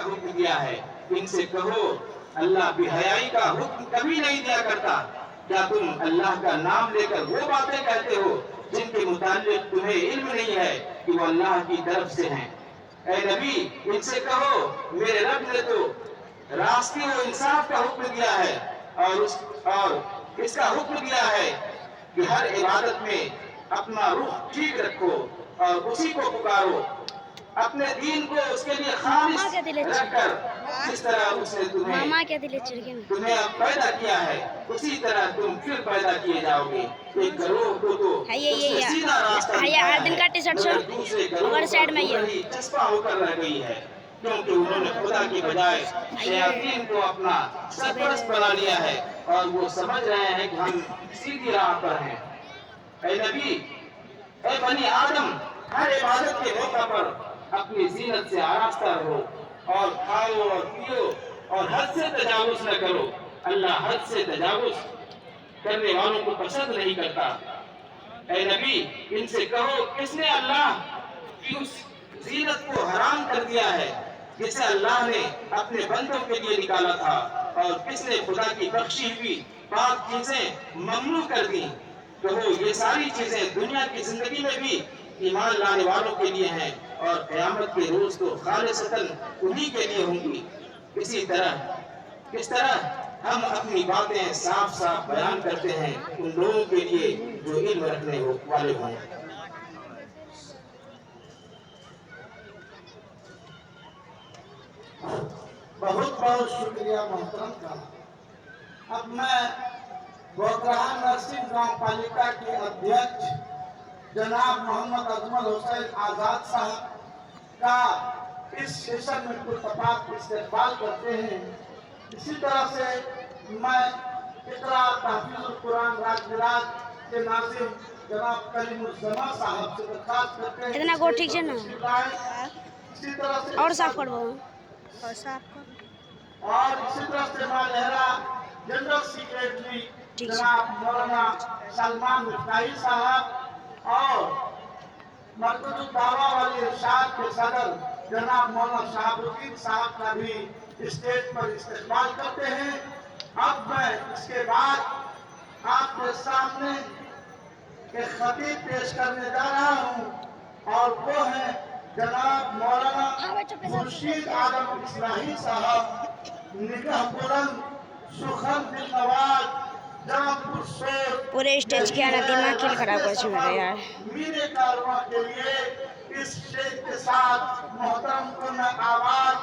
حکم دیا ہے۔ ان سے کہو اللہ بے حیائی کا حکم کبھی نہیں دیا کرتا۔ کیا تم اللہ کا نام لے کر وہ باتیں کہتے ہو جن کے متعلق تمہیں علم نہیں ہے کہ وہ اللہ کی طرف سے ہیں؟ اے نبی ان سے کہو میرے رب نے تو راستے و انصاف کا حکم دیا ہے اور اس کا حکم دیا ہے کہ ہر عبادت میں اپنا رخ ٹھیک رکھو اور اسی کو پکارو، اپنے دین کو اس کے لیے خالص رکھ کر جس طرح اس نے تمہیں پیدا کیا ہے اسی طرح تم پھر پیدا کیے جاؤ گے۔ ایک گروہ کو تو اس نے سیدھا راستہ دکھایا ہے، مگر دوسرے گروہ کو چسپاں ہو کر رہ گئی ہے، کیونکہ انہوں نے خدا کی بجائے شیاطین کو اپنا سرپرست بنا لیا ہے اور وہ سمجھ رہے ہیں کہ ہم سیدھی راہ پر ہیں۔ اے نبی، اے بنی آدم، ہر عبادت کے موقع پر اپنی زینت سے آراستہ رہو اور کھاؤ اور پیو اور حد سے تجاوز نہ کرو۔ اللہ حد سے تجاوز کرنے والوں کو پسند نہیں کرتا۔ اے نبی ان سے کہو کس نے اللہ کی اس زینت کو حرام کر دیا ہے جسے اللہ نے اپنے بندوں کے لیے نکالا تھا، اور کس نے خدا کی بخشی ہوئی پاک چیزیں ممنوع کر دیں؟ کہو یہ ساری چیزیں دنیا کی زندگی میں بھی ایمان لانے والوں کے لیے ہیں اور قیامت کے روز تو خالصتاً انہی کے لیے ہوں گی۔ کس طرح ہم اپنی باتیں صاف صاف بیان کرتے ہیں ان لوگوں کے لیے جو علم رکھنے والے ہوں۔ بہت بہت شکریہ محترم کا۔ اب میں گوگرہا نرسنگ گاؤں پالیکا کے ادھیکش جناب محمد اجمل حسین آزاد صاحب کا اس سیشن میں پرتپاک استقبال کرتے ہیں۔ اسی طرح سے میں اقرا تحفیظ القرآن راج مراج کے ناظم جناب کلیم الزما صاحب سے درخواست کرتے ہیں اتنا گو ٹھیک ہے نا، اسی طرح سے اور صاف کر دو، اور اسی طرح سے مالہرا جنرل سیکریٹری جناب مولانا سلمان مفتاحی صاحب اور مرکز الدعویٰ والی ارشاد کے صدر جناب مولانا شہاب الدین صاحب کا بھی اسٹیج پر استقبال کرتے ہیں۔ اب میں اس کے بعد آپ کے سامنے ایک خطیب پیش کرنے جا رہا ہوں اور وہ ہیں جناب مولانا خورشید عالم اصلاحی صاحب، نگہ بلند، سخن دل نواز، جان پرسوز، پورے اسٹیج کے آنا دماغ کھل خراب کر چھوڑا یار۔ میرے کارواں کے لیے اس شیخ کے ساتھ محترم کو میں آواز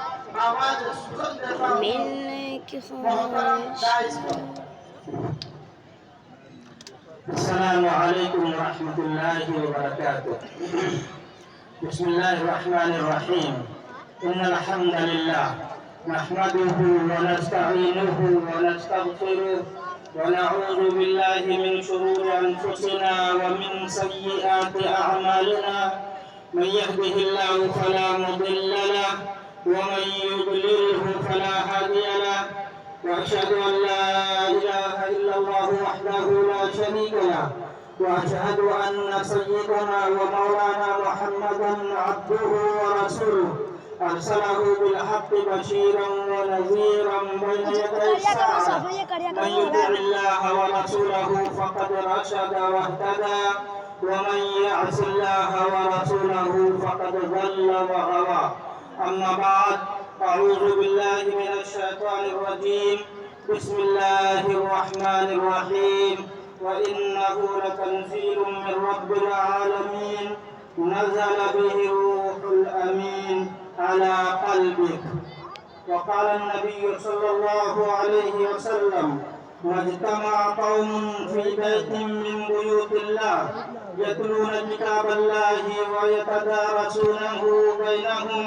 سخن دیتا ہوں۔ ملنے کی محترم جائز السلام علیکم ورحمۃ اللہ وبرکاتہ۔ بسم اللہ الرحمن الرحیم۔ ان الحمد للہ نحمده ونستعینه ونستغفره ونعوذ باللہ من شرور انفسنا ومن سیئات اعمالنا، من يهده الله فلا مضل له ومن يضلله فلا هادي له، وأشهد أن لا إله إلا الله وحده لا شريك له، وأشهد أن سيدنا ومولانا محمدا عبده ورسوله، أرسله بالحق بشيرا ونذيرا بين يدي الساعة، من يطع الله ورسوله فقد رشد واهتدى، ومن يعص الله ورسوله فقد ضل وغوى. أما بعد، أعوذ بالله من الشيطان الرجيم، بسم الله الرحمن الرحيم. وإنه لتنزيل من رب العالمين، نزل به الروح الأمين على قلبك. وقال النبي صلى الله عليه وسلم: ما اجتمع قوم في بيت من بيوت الله يتلون كتاب الله ويتدارسونه بينهم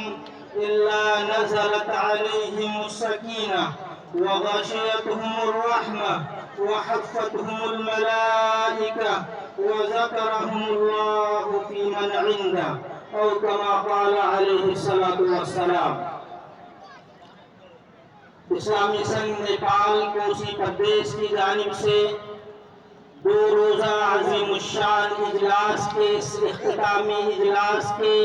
إلا نزلت عليهم السكينة وغشيتهم الرحمة وحفتهم الملائكة وذكرهم الله في من عنده، أو كما قال عليه الصلاة والسلام۔ اسلامی سنگ نیپال کوسی پردیش کی جانب سے 2 روزہ عظیم الشان اجلاس کے اس اختتامی اجلاس کے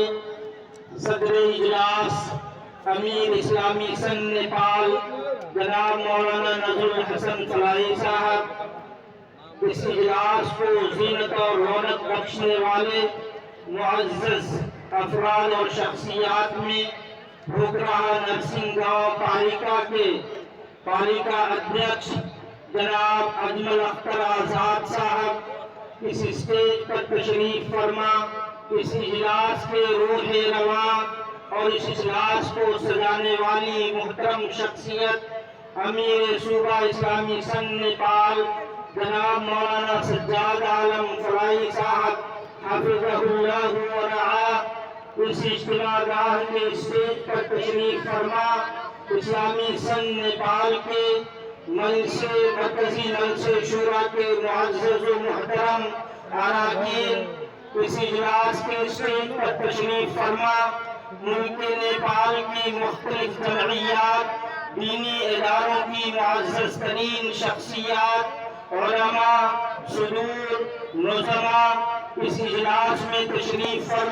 صدر اجلاس امیر اسلامی سنگ نیپال جناب مولانا نظر الحسن فلاحی صاحب، اس اجلاس کو زینت اور رونق بخشنے والے معزز افراد اور شخصیات میں بھوکراہا نرسنگ گاؤں پالیکا کے پالیکا ادھیکش جناب اجمل اختر آزاد صاحب اس اسٹیج پر تشریف فرما اس اجلاس کے روح رواں اور اس اجلاس کو سجانے والی محترم شخصیت امیر صوبہ اسلامی سنگ نیپال جناب مولانا سجاد عالم فلاحی صاحب حفظہ اللہ و رعاہ، اس اجتماع گاہ کے اسٹیج پر تشریف فرما اسلامی سنگ نیپال کے مرکزی مجلس شورا کے معزز و محترم اراکین، اس اجلاس کے اسٹیج پر تشریف فرما ملک نیپال کی مختلف جمعیات، دینی اداروں کی معزز ترین شخصیات، علماء، صدور، نظماء اس اجلاس میں تشریف فرما